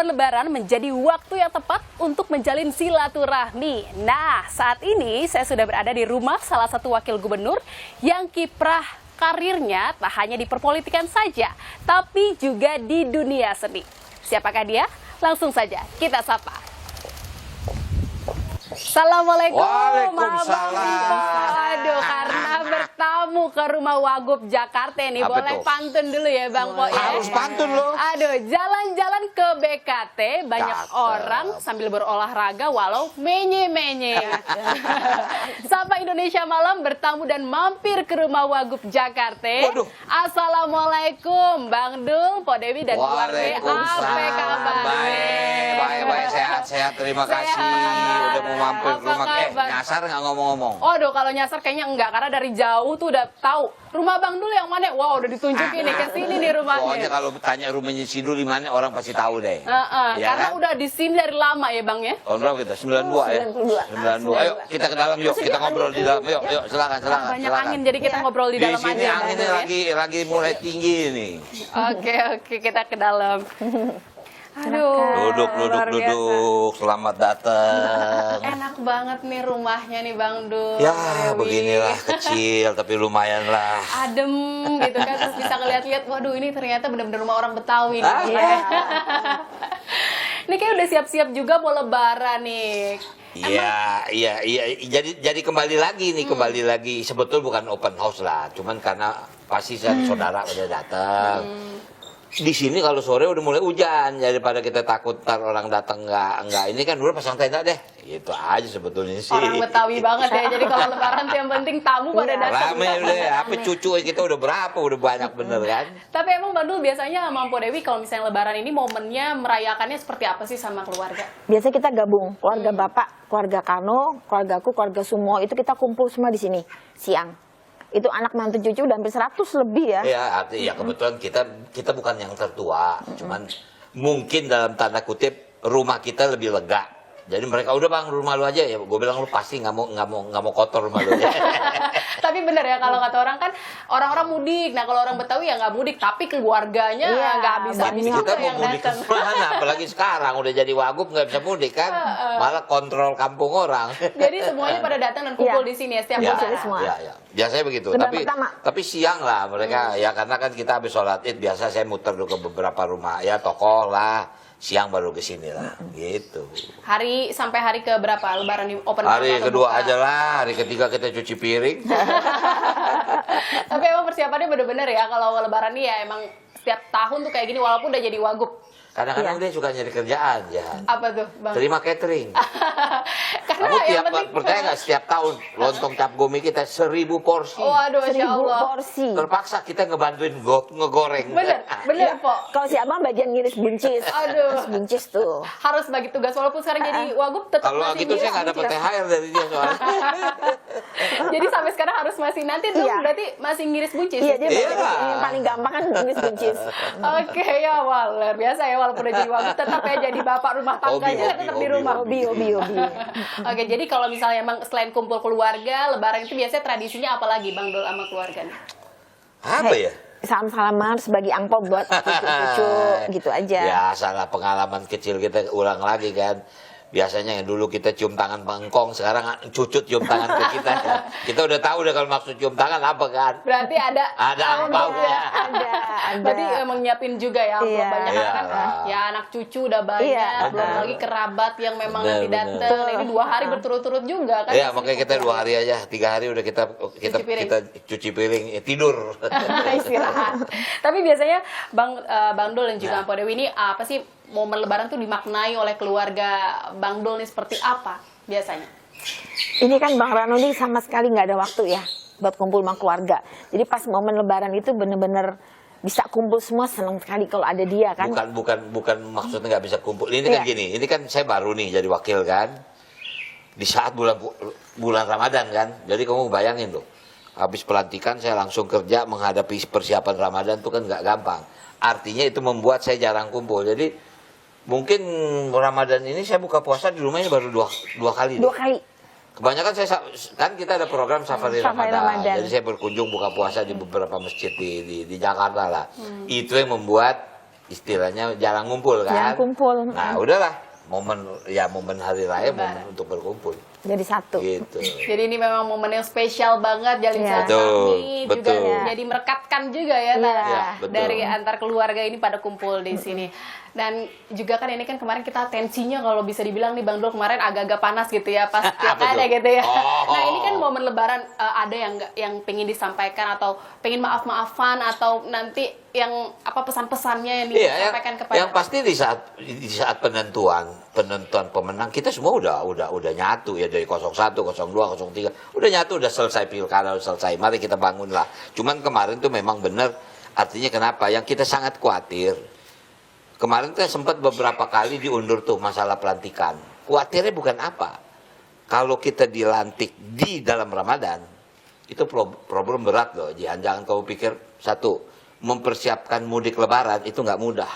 momen Lebaran menjadi waktu yang tepat untuk menjalin silaturahmi. Nah, saat ini saya sudah berada di rumah salah satu wakil gubernur yang kiprah karirnya tak hanya di perpolitikan saja, tapi juga di dunia seni. Siapakah dia? Langsung saja kita sapa. Assalamualaikum. Waalaikumsalam. Aduh, karena bertamu ke rumah Wagub Jakarta nih, Apa boleh tuh? pantun dulu ya Bang Po ya. Harus pantun loh. Aduh, jalan-jalan ke BKT banyak Cakep. orang sambil berolahraga walau menye-menye. Sapa Indonesia Malam bertamu dan mampir ke rumah Wagub Jakarta. Waduh. Assalamualaikum Bang Dul, Po Dewi dan keluarga. Waalaikumsalam. Apa kabar? Baik, sehat. Terima kasih Sehat. udah mau mampir ke Apa rumah. kabar? Nyasar nggak ngomong-ngomong? Waduh, kalau nyasar kayaknya enggak, karena dari jauh tuh udah tahu rumah Bang Dul yang mana. Wah, udah ditunjukin nih ke sini nih rumahnya. Pokoknya kalau tanya rumahnya si Dul di mana orang pasti tahu deh. Ya Karena kan? udah di sini dari lama ya Bang ya. Tahun berapa kita? 92 ya? 92. Ayo kita ke dalam yuk, kita ngobrol di dalam. Yuk, silakan. Banyak angin, jadi kita ngobrol di Di dalam sini aja. anginnya Bang Dul, ya. lagi mulai tinggi nih. Oke, kita ke dalam. Aduh. Duduk. Selamat datang. Enak banget nih rumahnya nih Bang Dul. Ya, Dewi. beginilah kecil tapi lumayan lah. Adem gitu kan, terus bisa ngeliat-liat, waduh ini ternyata benar-benar rumah orang Betawi nih. Ini kayak udah siap-siap juga mau Lebaran nih. Iya. Jadi kembali lagi. Sebetulnya bukan open house lah, cuman karena pasti saudara udah datang. Di sini kalau sore udah mulai hujan, daripada kita takut ntar orang datang nggak ini kan dulu pasang tenda deh. Itu aja sebetulnya sih. Orang Betawi banget ya, jadi kalau Lebaran tuh yang penting tamu pada datang. Rame udah, apa cucu kita udah berapa, udah banyak bener kan? Tapi emang Bang Dul biasanya sama Po Dewi kalau misalnya Lebaran ini momennya merayakannya seperti apa sih sama keluarga? Biasanya kita gabung, keluarga bapak, keluarga Kano, keluargaku, keluarga Sumo, itu kita kumpul semua di sini siang. Itu anak mantu cucu udah hampir 100 lebih ya. Ya, artinya kebetulan kita bukan yang tertua, cuman mungkin dalam tanda kutip rumah kita lebih lega. Jadi mereka udah Bang rumah lu aja ya, gue bilang lu pasti nggak mau kotor rumah lu. Tapi bener ya kalau kata orang kan orang-orang mudik. Nah kalau orang Betawi ya nggak mudik, tapi keluarganya nggak bisa Tapi bisa kita mau yang mudik datang. kemana? Apalagi sekarang udah jadi wagub nggak bisa mudik kan? Malah kontrol kampung orang. Jadi semuanya pada datang dan kumpul di sini ya setiap Ya, Lebaran. semua. ya. Biasanya begitu. Lebaran Tapi pertama. tapi siang lah mereka ya karena kan kita habis sholat id biasa saya muter dulu ke beberapa rumah ya tokoh lah. Siang baru ke sini lah, gitu. Sampai hari ke berapa Lebaran di open Hari atau kedua buka? aja lah, hari ketiga kita cuci piring. Tapi emang persiapannya bener-bener ya kalau Lebaran ini ya emang setiap tahun tuh kayak gini walaupun udah jadi wagub. Kadang-kadang dia suka nyari kerjaan, ya. Apa tuh Bang? Terima catering. Karena Kamu yang penting percaya nggak setiap tahun lontong cap gome kita 1000 porsi. Waduh, Masya 1000 Allah. porsi. Terpaksa kita ngebantuin ngegoreng. Bener Po. Kalau si abang bagian ngiris buncis. Aduh. Terus buncis tuh. Harus bagi tugas walaupun sekarang jadi wagub tetap Kalau masih gitu saya nggak dapet THR dari dia soalnya. Jadi sampai sekarang harus masih nanti tuh Iya. berarti masih ngiris buncis. Iya, dia Iya. bagian yang paling gampang kan ngiris buncis. Oke ya luar biasa ya walaupun udah jadi wagub tetap ya jadi bapak rumah tangganya tetap di rumah. Hobi. Oke, jadi kalau misalnya emang selain kumpul keluarga, Lebaran itu biasanya tradisinya apa lagi Bang Dul sama keluarga nih? Apa ya? Salam-salaman sebagai angpau buat cucu-cucu gitu aja. Ya, salah pengalaman kecil kita ulang lagi kan. Biasanya yang dulu kita cium tangan bangkong, sekarang cucut cium tangan ke kita. Kita udah tahu udah kalau maksud cium tangan apa kan? Berarti ada angpaunya. Ada. Berarti emang nyiapin juga ya amplop Iya. banyak Iya kan? lah. Ya anak cucu udah banyak, Iya, belum benar. lagi kerabat yang memang Benar, nanti benar. datang. Nah, ini 2 hari berturut-turut juga kan? Ya, makanya kita 2 hari aja, 3 hari udah kita Cuci piring. cuci piring, tidur. Istirahat. Tapi biasanya Bang Dul dan juga Ya. Mpok Dewi ini apa sih momen Lebaran tuh dimaknai oleh keluarga Bang Dul nih seperti apa biasanya? Ini kan Bang Rano nih sama sekali nggak ada waktu ya buat kumpul sama keluarga. Jadi pas momen Lebaran itu bener-bener bisa kumpul semua, senang sekali kalau ada dia kan. Bukan maksudnya nggak bisa kumpul. Ini kan Iya. gini, ini kan saya baru nih jadi wakil kan. Di saat bulan Ramadan kan. Jadi kamu bayangin tuh. Habis pelantikan saya langsung kerja menghadapi persiapan Ramadan tuh kan nggak gampang. Artinya itu membuat saya jarang kumpul. Jadi mungkin Ramadan ini saya buka puasa di rumah ini baru dua kali. 2 kali. Kebanyakan kan kita ada program Safari Safari Ramadan. Ramadan. Jadi saya berkunjung buka puasa di beberapa masjid di Jakarta lah. Itu yang membuat istilahnya jarang ngumpul kan. Jarang kumpul. Nah udahlah, momen hari raya, momen untuk berkumpul. Jadi satu. Gitu. Jadi ini memang momen yang spesial banget, jalin Iya. silaturahmi, juga Betul. jadi merekatkan juga ya, Iya. Tara, Betul. dari antar keluarga ini pada kumpul di sini. Dan juga kan ini kan kemarin kita tensinya kalau bisa dibilang nih Bang Dul kemarin agak-agak panas gitu ya pas pilkada Betul. gitu ya. Oh. Nah ini kan momen Lebaran, ada yang pengen disampaikan atau pengen maaf-maafan atau nanti yang apa pesan-pesannya yang disampaikan kepada. Yang pasti di saat penentuan pemenang kita semua udah nyatu ya, dari 01, 02, 03 udah nyatu, udah selesai pilkada, udah selesai, mari kita bangun lah. Cuman kemarin tuh memang benar, artinya kenapa yang kita sangat khawatir kemarin tuh sempat beberapa kali diundur tuh masalah pelantikan. Khawatirnya bukan apa, kalau kita dilantik di dalam Ramadan itu problem berat loh. Jangan kamu pikir, satu, mempersiapkan mudik Lebaran itu nggak mudah.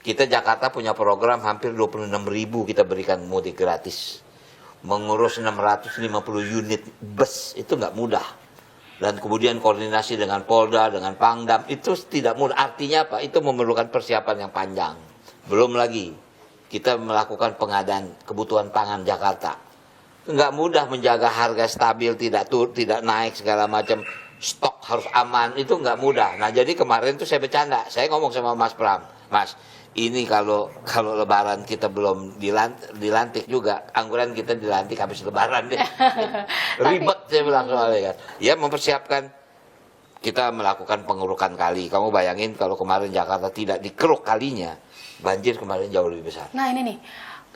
Kita Jakarta punya program hampir 26.000 kita berikan mudik gratis. Mengurus 650 unit bus itu nggak mudah. Dan kemudian koordinasi dengan Polda, dengan Pangdam, itu tidak mudah. Artinya apa? Itu memerlukan persiapan yang panjang. Belum lagi kita melakukan pengadaan kebutuhan pangan Jakarta. Nggak mudah menjaga harga stabil, tidak naik segala macam. Stok harus aman, itu nggak mudah. Nah jadi kemarin tuh saya bercanda, saya ngomong sama Mas Pram, Mas, ini kalau Lebaran kita belum dilantik juga, angguran kita dilantik habis Lebaran deh. Ribet saya bilang soalnya kan. Ya mempersiapkan, kita melakukan pengerukan kali. Kamu bayangin kalau kemarin Jakarta tidak dikeruk kalinya, banjir kemarin jauh lebih besar. Nah ini nih,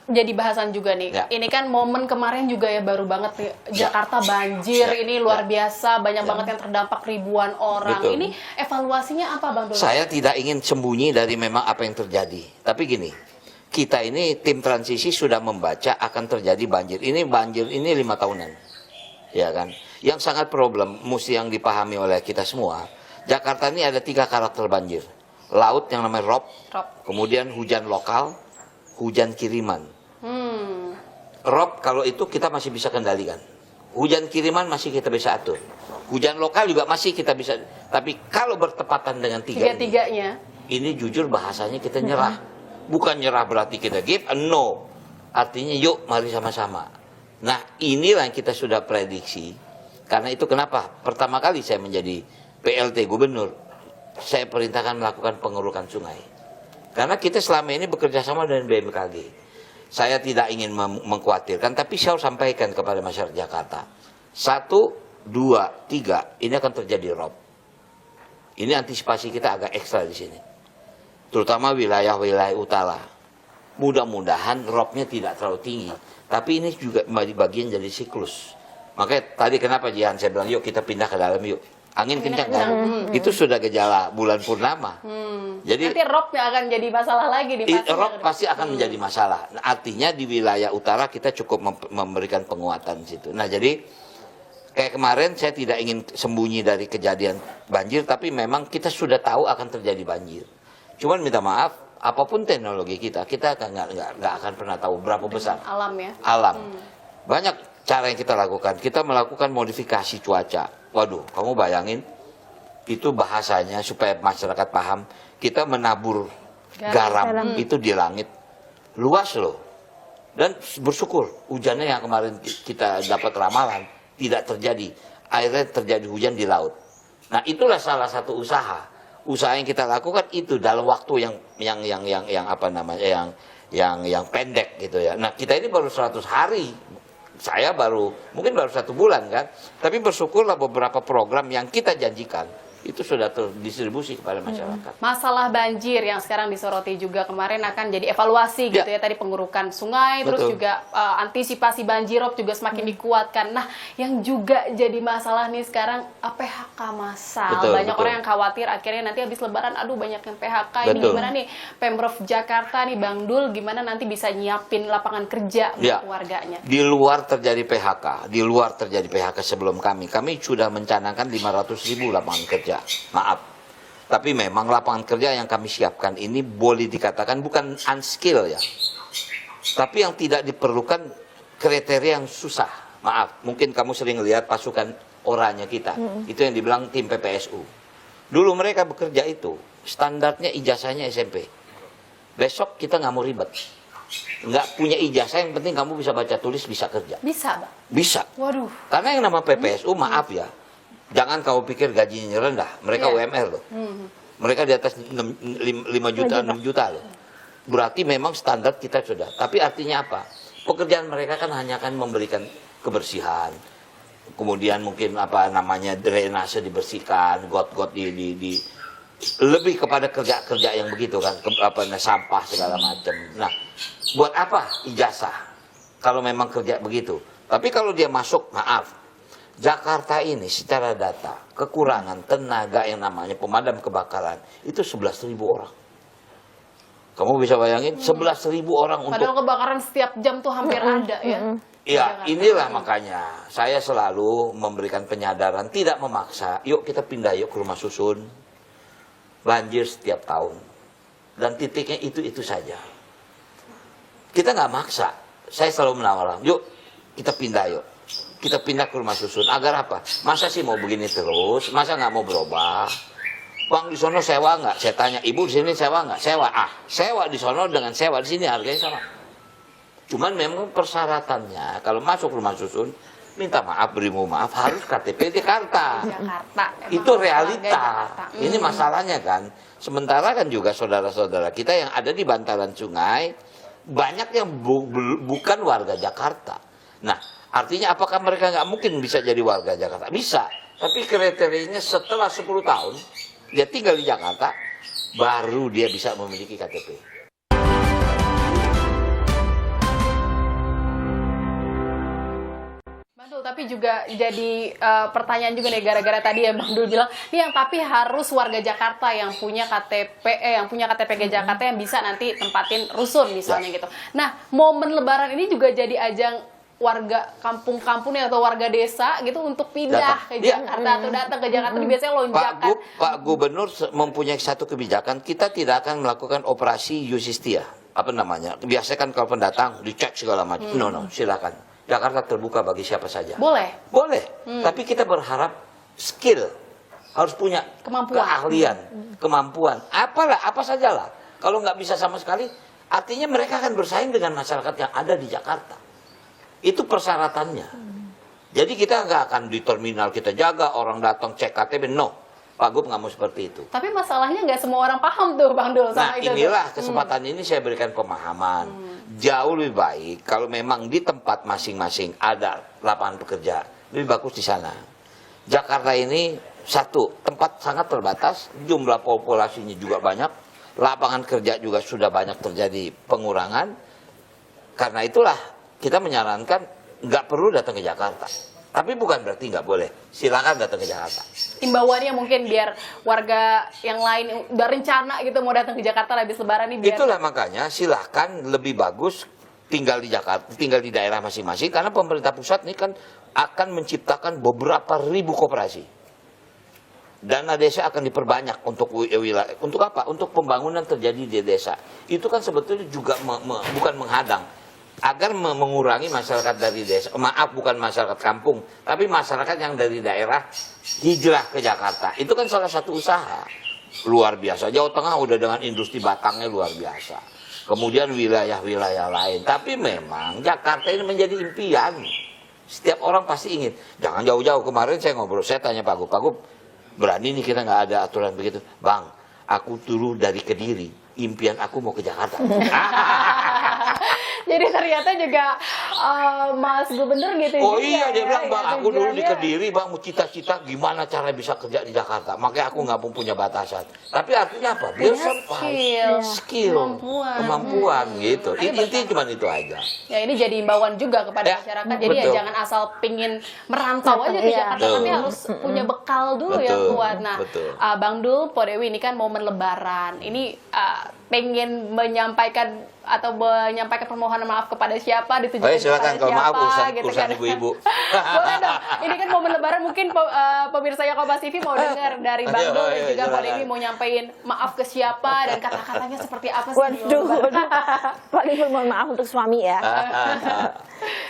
jadi bahasan juga nih. Ya. Ini kan momen kemarin juga ya baru banget nih, Jakarta banjir, Ya. ini luar Ya. biasa, banyak Ya. banget yang terdampak ribuan orang. Betul. Ini evaluasinya apa Bang Dul? Saya tidak ingin sembunyi dari memang apa yang terjadi. Tapi gini, kita ini tim transisi sudah membaca akan terjadi banjir. Ini banjir ini 5 tahunan. Ya kan? Yang sangat problem, mesti yang dipahami oleh kita semua. Jakarta ini ada 3 karakter banjir. Laut yang namanya rob, kemudian hujan lokal, hujan kiriman. Rob kalau itu kita masih bisa kendalikan. Hujan kiriman masih kita bisa atur. Hujan lokal juga masih kita bisa. Tapi kalau bertepatan dengan Tiga-tiganya. ini jujur bahasanya kita nyerah. Bukan nyerah berarti kita give, no. Artinya yuk mari sama-sama. Nah inilah yang kita sudah prediksi. Karena itu kenapa pertama kali saya menjadi PLT gubernur, saya perintahkan melakukan pengerukan sungai. Karena kita selama ini bekerja sama dengan BMKG. Saya tidak ingin mengkhawatirkan, tapi saya sampaikan kepada masyarakat Jakarta. 1, 2, 3, ini akan terjadi rob. Ini antisipasi kita agak ekstra di sini. Terutama wilayah-wilayah utara. Mudah-mudahan robnya tidak terlalu tinggi. Tapi ini juga bagian dari siklus. Makanya tadi kenapa Jihan saya bilang, yuk kita pindah ke dalam yuk. Angin kencang kan? Itu sudah gejala bulan purnama. Jadi Nanti rob akan jadi masalah lagi di rob pasti akan menjadi masalah. Nah, artinya di wilayah utara kita cukup memberikan penguatan di situ. Nah jadi kayak kemarin saya tidak ingin sembunyi dari kejadian banjir, tapi memang kita sudah tahu akan terjadi banjir. Cuman minta maaf, apapun teknologi kita nggak akan pernah tahu berapa besar. Alam ya. Alam. Banyak cara yang kita lakukan. Kita melakukan modifikasi cuaca. Waduh, kamu bayangin itu bahasanya supaya masyarakat paham. Kita menabur garam itu di langit luas loh. Dan bersyukur hujannya yang kemarin kita dapat ramalan tidak terjadi. Akhirnya terjadi hujan di laut. Nah itulah salah satu usaha. Usaha yang kita lakukan itu dalam waktu yang apa namanya yang pendek gitu ya. Nah kita ini baru 100 hari. Saya mungkin baru 1 bulan kan. Tapi bersyukurlah beberapa program yang kita janjikan itu sudah terdistribusi kepada masyarakat. Masalah banjir yang sekarang disoroti juga kemarin akan jadi evaluasi gitu ya. Tadi pengurukan sungai, terus Betul. juga antisipasi banjirop juga semakin dikuatkan. Nah, yang juga jadi masalah nih sekarang PHK massal. Betul, Banyak betul. orang yang khawatir akhirnya nanti habis Lebaran, aduh banyak yang PHK. Ini Betul. gimana nih Pemprov Jakarta nih Bang Dul, gimana nanti bisa nyiapin lapangan kerja Ya. untuk warganya? Di luar terjadi PHK sebelum kami sudah mencanangkan 500.000 lapangan kerja. Maaf, tapi memang lapangan kerja yang kami siapkan ini boleh dikatakan bukan unskill ya, tapi yang tidak diperlukan kriteria yang susah. Maaf, mungkin kamu sering lihat pasukan oranye kita, itu yang dibilang tim PPSU. Dulu mereka bekerja itu standarnya ijazahnya SMP. Besok kita nggak mau ribet. Nggak punya ijazah, yang penting kamu bisa baca tulis, bisa kerja. Bisa, Bang? Bisa. Waduh. Karena yang nama PPSU, maaf ya, jangan kamu pikir gajinya rendah. Mereka Iya. UMR loh. Mereka di atas 5 juta, 6 juta loh. Berarti memang standar kita sudah. Tapi artinya apa? Pekerjaan mereka kan hanya akan memberikan kebersihan. Kemudian mungkin apa namanya drainase dibersihkan, got-got di lebih kepada kerja-kerja yang begitu kan, sampah segala macam. Nah, buat apa ijazah kalau memang kerja begitu? Tapi kalau dia masuk, maaf, Jakarta ini secara data kekurangan tenaga yang namanya pemadam kebakaran itu 11.000 orang. Kamu bisa bayangin 11.000 orang untuk. Padahal kebakaran setiap jam tuh hampir ada ya. Ya, inilah makanya saya selalu memberikan penyadaran, tidak memaksa. Yuk kita pindah yuk ke rumah susun. Banjir setiap tahun. Dan titiknya itu saja. Kita nggak maksa. Saya selalu menawarkan, yuk kita pindah yuk. Kita pindah ke rumah susun. Agar apa? Masa sih mau begini terus? Masa nggak mau berubah? Bang, di sono sewa nggak? Saya tanya, ibu di sini sewa nggak? Sewa. Sewa di sono dengan sewa di sini harganya sama. Cuman memang persyaratannya kalau masuk rumah susun, minta maaf, berimu maaf, harus KTP Jakarta. Jakarta. Itu Emang realita. Jakarta. Ini masalahnya kan. Sementara kan juga saudara-saudara kita yang ada di bantaran sungai, banyak yang bukan warga Jakarta. Nah, artinya apakah mereka nggak mungkin bisa jadi warga Jakarta? Bisa. Tapi kriterianya setelah 10 tahun, dia tinggal di Jakarta, baru dia bisa memiliki KTP. Tapi juga jadi pertanyaan juga nih gara-gara tadi ya Bang Dul bilang nih yang tapi harus warga Jakarta yang punya KTP Jakarta yang bisa nanti tempatin rusun misalnya gitu. Nah, momen Lebaran ini juga jadi ajang warga kampung-kampung atau warga desa gitu untuk pindah ke Jakarta atau datang ke Jakarta. Biasanya lonjakan. Pak Gubernur mempunyai satu kebijakan, kita tidak akan melakukan operasi justistia. Apa namanya? Biasanya kan kalau pendatang dicek segala macam. No, silakan. Jakarta terbuka bagi siapa saja. Boleh. Tapi kita berharap skill, harus punya keahlian, kemampuan, apa sajalah. Kalau nggak bisa sama sekali, artinya mereka akan bersaing dengan masyarakat yang ada di Jakarta. Itu persyaratannya. Jadi kita nggak akan di terminal kita jaga orang datang cek KTP, no. Pak Gub nggak mau seperti itu. Tapi masalahnya nggak semua orang paham tuh Bang Dul sama itu. Nah, inilah kesempatan ini saya berikan pemahaman. Jauh lebih baik kalau memang di tempat masing-masing ada lapangan pekerja, lebih bagus di sana. Jakarta ini satu tempat sangat terbatas, jumlah populasinya juga banyak, lapangan kerja juga sudah banyak terjadi pengurangan. Karena itulah kita menyarankan nggak perlu datang ke Jakarta. Tapi bukan berarti nggak boleh. Silakan datang ke Jakarta. Imbauannya mungkin biar warga yang lain udah rencana gitu mau datang ke Jakarta habis Lebaran nih biar. Itulah makanya silakan lebih bagus tinggal di Jakarta, tinggal di daerah masing-masing karena pemerintah pusat ini kan akan menciptakan beberapa ribu koperasi. Dana desa akan diperbanyak untuk wilayah. Untuk apa? Untuk pembangunan terjadi di desa. Itu kan sebetulnya juga bukan menghadang. Agar mengurangi masyarakat dari desa, maaf bukan masyarakat kampung, tapi masyarakat yang dari daerah hijrah ke Jakarta. Itu kan salah satu usaha luar biasa. Jawa Tengah udah dengan industri batangnya luar biasa. Kemudian wilayah-wilayah lain. Tapi memang Jakarta ini menjadi impian. Setiap orang pasti ingin. Jangan jauh-jauh. Kemarin saya ngobrol, saya tanya Pak Gub, berani nih kita nggak ada aturan begitu. Bang, aku dulu dari Kediri, impian aku mau ke Jakarta. Jadi ternyata juga Mas Gubernur gitu Oh juga, iya, dia bilang, Bang, aku dulu di tujuannya. Kediri, Bang, mau cita-cita gimana cara bisa kerja di Jakarta. Makanya aku nggak punya batasan. Tapi artinya apa? Biar skill, kemampuan gitu. Intinya cuma itu aja. Ya ini jadi imbauan juga kepada Ya, masyarakat. Jadi ya betul. jangan asal pingin merantau aja ke Jakarta, Betul. tapi harus punya bekal dulu ya Betul, kuat. Nah, betul. Bang Dul, Po Dewi ini kan momen Lebaran. Ini pengen menyampaikan permohonan maaf kepada siapa, ditujukan Silakan kepada kalau siapa, maaf gitu urusan kan. ibu-ibu. Boleh dong. Ini kan momen Lebaran, mungkin pemirsa Kompas TV mau dengar dari Bang Dul dan juga Po Dewi mau nyampein maaf ke siapa dan kata-katanya seperti apa sih? Waduh. Paling mohon maaf untuk suami ya.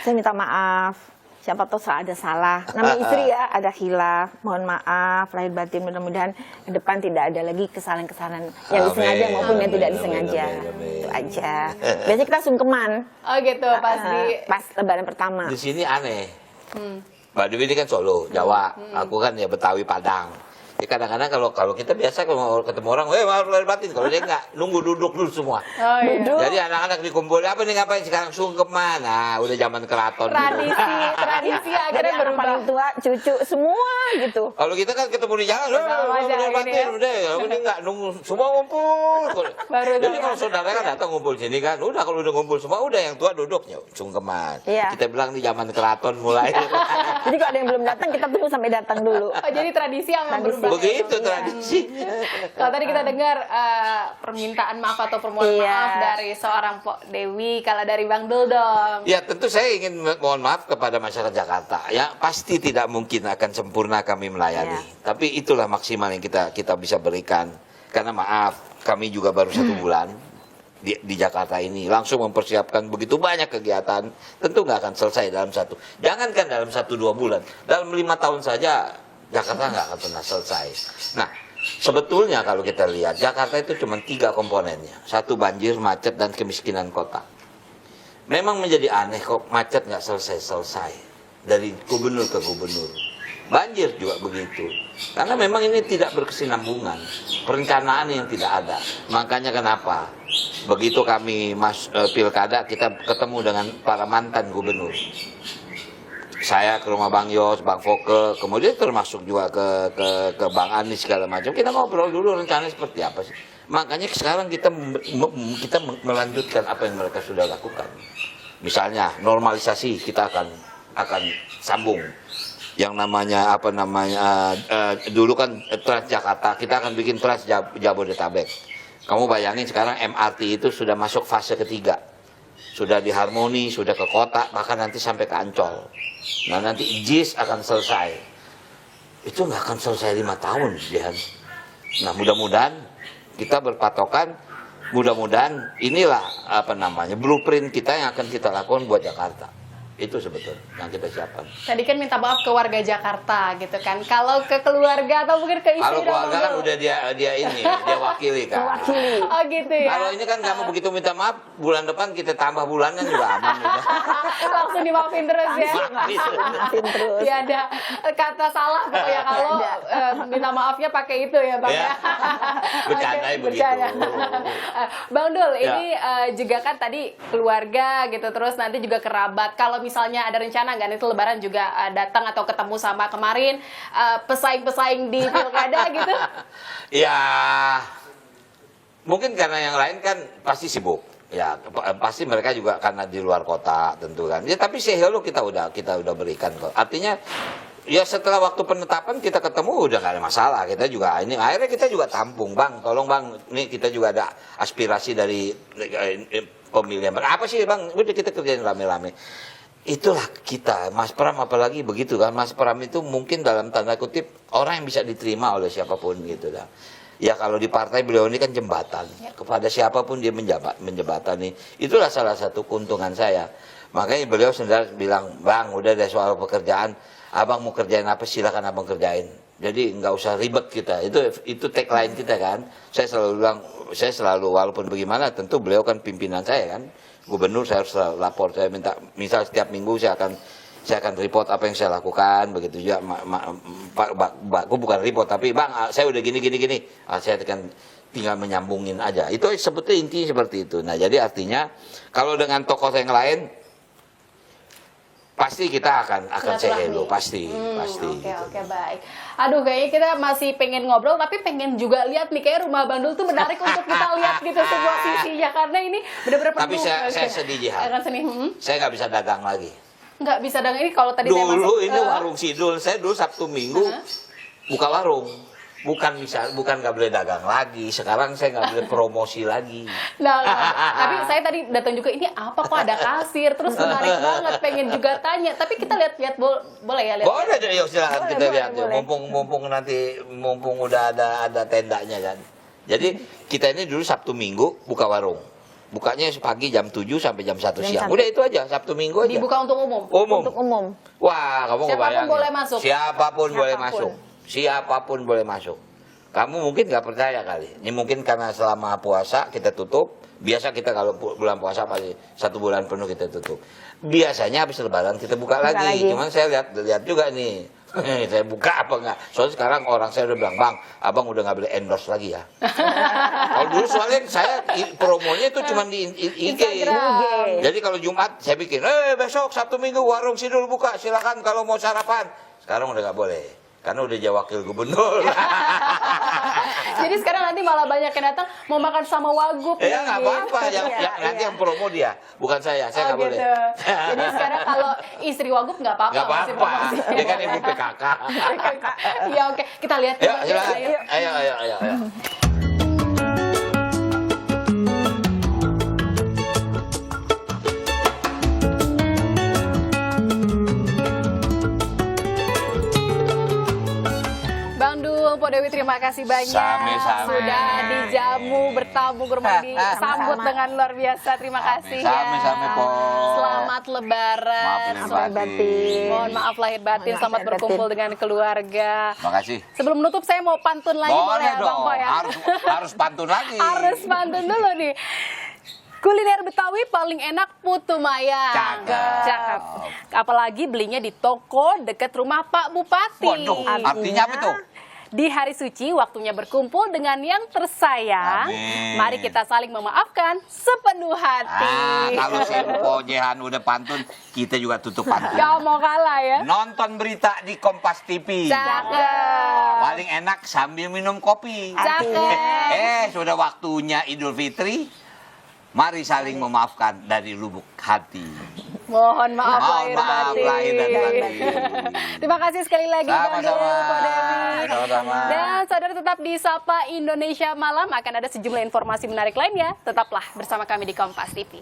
Saya minta maaf Siapa tahu ada salah. Nama istri ya, ada khilaf. Mohon maaf, lahir batin. Mudah-mudahan ke depan tidak ada lagi kesalahan-kesalahan yang disengaja maupun yang tidak disengaja. Itu aja. Biasanya kita sungkeman. Oh gitu, Pas lebaran pertama. Di sini aneh. Mbak Dewi ini kan Solo, Jawa. Aku kan ya Betawi, Padang. Ya kadang-kadang kalau kita biasa kalau mau ketemu orang, harus lahir batin. Kalau dia nggak, nunggu duduk dulu semua. Oh iya. Duduk. Jadi anak-anak dikumpul, apa nih ngapain sekarang sungkeman? Nah, udah zaman keraton. Tradisi Dari akhirnya anak berubah. paling tua, cucu, semua gitu. Kalau kita kan ketemu di jalan, Sama aja lahir gini batin, ya. udah. Kalau ini nggak nunggu, semua ngumpul. Baru Jadi tahu. kalau saudara kan datang ngumpul sini kan, udah kalau udah ngumpul semua, udah yang tua duduknya sungkeman. Iya. Kita bilang di zaman keraton mulai. Jadi kalau ada yang belum datang, kita tunggu sampai datang dulu. Oh, jadi tradisi yang Tradisi. berubah. Begitu Iya. tradisi. Kalau tadi kita dengar permintaan maaf atau permohonan Iya. maaf dari seorang Pok Dewi, kalau dari Bang Dul dong. Ya tentu saya ingin mohon maaf kepada masyarakat Jakarta. Ya pasti tidak mungkin akan sempurna kami melayani. Ya. Tapi itulah maksimal yang kita bisa berikan. Karena maaf, kami juga baru 1 bulan di Jakarta ini. Langsung mempersiapkan begitu banyak kegiatan. Tentu nggak akan selesai dalam jangankan dalam 1-2 bulan. Dalam 5 tahun saja Jakarta nggak akan pernah selesai. Nah, sebetulnya kalau kita lihat, Jakarta itu cuma 3 komponennya. 1 banjir, macet, dan kemiskinan kota. Memang menjadi aneh kok macet nggak selesai-selesai. Dari gubernur ke gubernur. Banjir juga begitu. Karena memang ini tidak berkesinambungan. Perencanaan yang tidak ada. Makanya kenapa? Begitu kami pilkada, kita ketemu dengan para mantan gubernur. Saya ke rumah Bang Yos, Bang Foke, kemudian termasuk juga ke Bang Anies segala macam. Kita ngobrol dulu rencananya seperti apa sih. Makanya sekarang kita melanjutkan apa yang mereka sudah lakukan. Misalnya normalisasi kita akan sambung. Yang namanya dulu kan Transjakarta, kita akan bikin Trans Jabodetabek. Kamu bayangin sekarang MRT itu sudah masuk fase ketiga. Sudah di Harmoni, sudah ke kota, bahkan nanti sampai ke Ancol. Nah nanti JIS akan selesai. Itu nggak akan selesai 5 tahun, Jihan. Nah mudah-mudahan kita berpatokan, mudah-mudahan inilah blueprint kita yang akan kita lakukan buat Jakarta. Itu sebetulnya yang kita siapkan. Tadi kan minta maaf ke warga Jakarta gitu kan. Kalau ke keluarga atau mungkin ke istri Kalau dan keluarga kan Bang Dul. udah dia wakili kan. Mewakili. Oh gitu ya. Kalau ini kan kamu begitu minta maaf, bulan depan kita tambah bulannya juga aman. Udah. Langsung dimaafin terus ya. Maafin terus. Ya ada kata salah pokoknya kalau minta maafnya pakai itu ya Bang Ya. ya. Bercandai Oke, begitu. bercanda. Bang Dul, Ya. ini juga kan tadi keluarga gitu, terus nanti juga kerabat. Kalau misalnya ada rencana nggak nih lebaran juga datang atau ketemu sama kemarin pesaing-pesaing di pilkada gitu? Ya, mungkin karena yang lain kan pasti sibuk. Ya, pasti mereka juga karena di luar kota tentu kan. Ya, tapi say hello kita udah berikan kok. Artinya ya setelah waktu penetapan kita ketemu udah nggak ada masalah. Kita juga akhirnya kita juga tampung, Bang. Tolong Bang, ini kita juga ada aspirasi dari pemilihan. Apa sih Bang? Udah kita kerjain rame-rame. Itulah kita, Mas Pram apalagi begitu kan. Mas Pram itu mungkin dalam tanda kutip orang yang bisa diterima oleh siapapun gitu lah. Ya kalau di partai beliau ini kan jembatan. Kepada siapapun dia menjembatani. Itulah salah satu keuntungan saya. Makanya beliau sendiri bilang, Bang udah ada soal pekerjaan, Abang mau kerjain apa silakan Abang kerjain. Jadi nggak usah ribet kita. Itu tagline kita kan. Saya selalu bilang, walaupun bagaimana tentu beliau kan pimpinan saya kan. Gubernur saya harus lapor, saya minta misal setiap minggu saya akan report apa yang saya lakukan, begitu juga Mbakku bukan report tapi Bang saya udah gini saya akan tinggal menyambungin aja. Itu sebetulnya intinya seperti itu. Nah jadi artinya kalau dengan tokoh yang lain pasti kita akan say hello, pasti. Oke, baik. Aduh, kayaknya kita masih pengen ngobrol, tapi pengen juga lihat nih, kayak rumah Bang Dul tuh menarik untuk kita lihat gitu semua sisinya, karena ini benar-benar penuh. Tapi saya sedih, Jihan. Saya nggak bisa dagang lagi. Nggak bisa dagang ini kalau tadi saya masuk. Dulu ini warung Sidul, saya dulu Sabtu Minggu buka warung. Bukan nggak boleh dagang lagi, sekarang saya nggak boleh promosi lagi. Nah, tapi saya tadi datang juga ini apa kok ada kasir, terus menarik banget, pengen juga tanya. Tapi kita lihat boleh ya lihat. Boleh deh, yuk silakan kita lihat. boleh. Mumpung udah ada tendanya kan. Jadi kita ini dulu Sabtu Minggu buka warung. Bukanya pagi jam 7 sampai jam 1 siang. Jam 1. Udah itu aja, Sabtu Minggu aja. Dibuka untuk umum. Untuk umum. Wah, kamu Siapapun ngebayangin. boleh masuk. Siapapun boleh Siapapun. masuk. Siapapun boleh masuk. Kamu mungkin nggak percaya kali. Ini mungkin karena selama puasa kita tutup. Biasa kita kalau bulan puasa pasti 1 bulan penuh kita tutup. Biasanya habis Lebaran kita buka lagi. Cuman saya lihat juga nih. Saya buka apa enggak? Soalnya sekarang orang saya udah bilang, Bang, abang udah nggak boleh endorse lagi ya. Kalau dulu soalnya saya promonya itu cuma di IG. Jadi kalau Jumat saya bikin, besok Sabtu Minggu warung Sidul buka, silakan kalau mau sarapan. Sekarang udah nggak boleh, karena udah jadi wakil gubernur. Jadi sekarang nanti malah banyak yang datang mau makan sama Wagub. Ya nggak apa-apa, nanti yang promo dia, bukan saya nggak boleh. Jadi sekarang kalau istri Wagub nggak apa-apa. Nggak apa-apa, dia kan ibu PKK. Ya oke, kita lihat. Yuk, silakan. Ayo. Bang Dul, Po Dewi terima kasih banyak. Sama-sama. Sudah dijamu, bertamu ke rumah, disambut dengan luar biasa. Terima kasih Sama-sama, ya. Po. Selamat Lebaran. Maaf lahir batin. Mohon maaf lahir batin, selamat berkumpul dengan keluarga. Makasih. Sebelum menutup saya mau pantun lagi boleh ya, Bang Po ya? Harus pantun lagi. Harus pantun dulu nih. Kuliner Betawi paling enak putu mayang. Cakep. Apalagi belinya di toko dekat rumah Pak Bupati. Waduh, artinya apa tuh? Di hari suci waktunya berkumpul dengan yang tersayang. Amin. Mari kita saling memaafkan sepenuh hati. Kalau Sempo Jehan udah pantun, kita juga tutup pantun. Gak mau kalah ya. Nonton berita di Kompas TV. Cakep. Paling enak sambil minum kopi. Cakep. Sudah waktunya Idul Fitri. Mari saling memaafkan dari lubuk hati. Mohon maaf Mohon maaf lahir dan batin. Terima kasih sekali lagi Bang Dul, Sama-sama. Po Dewi. Sama-sama. Dan saudara tetap di Sapa Indonesia Malam akan ada sejumlah informasi menarik lainnya. Tetaplah bersama kami di Kompas TV.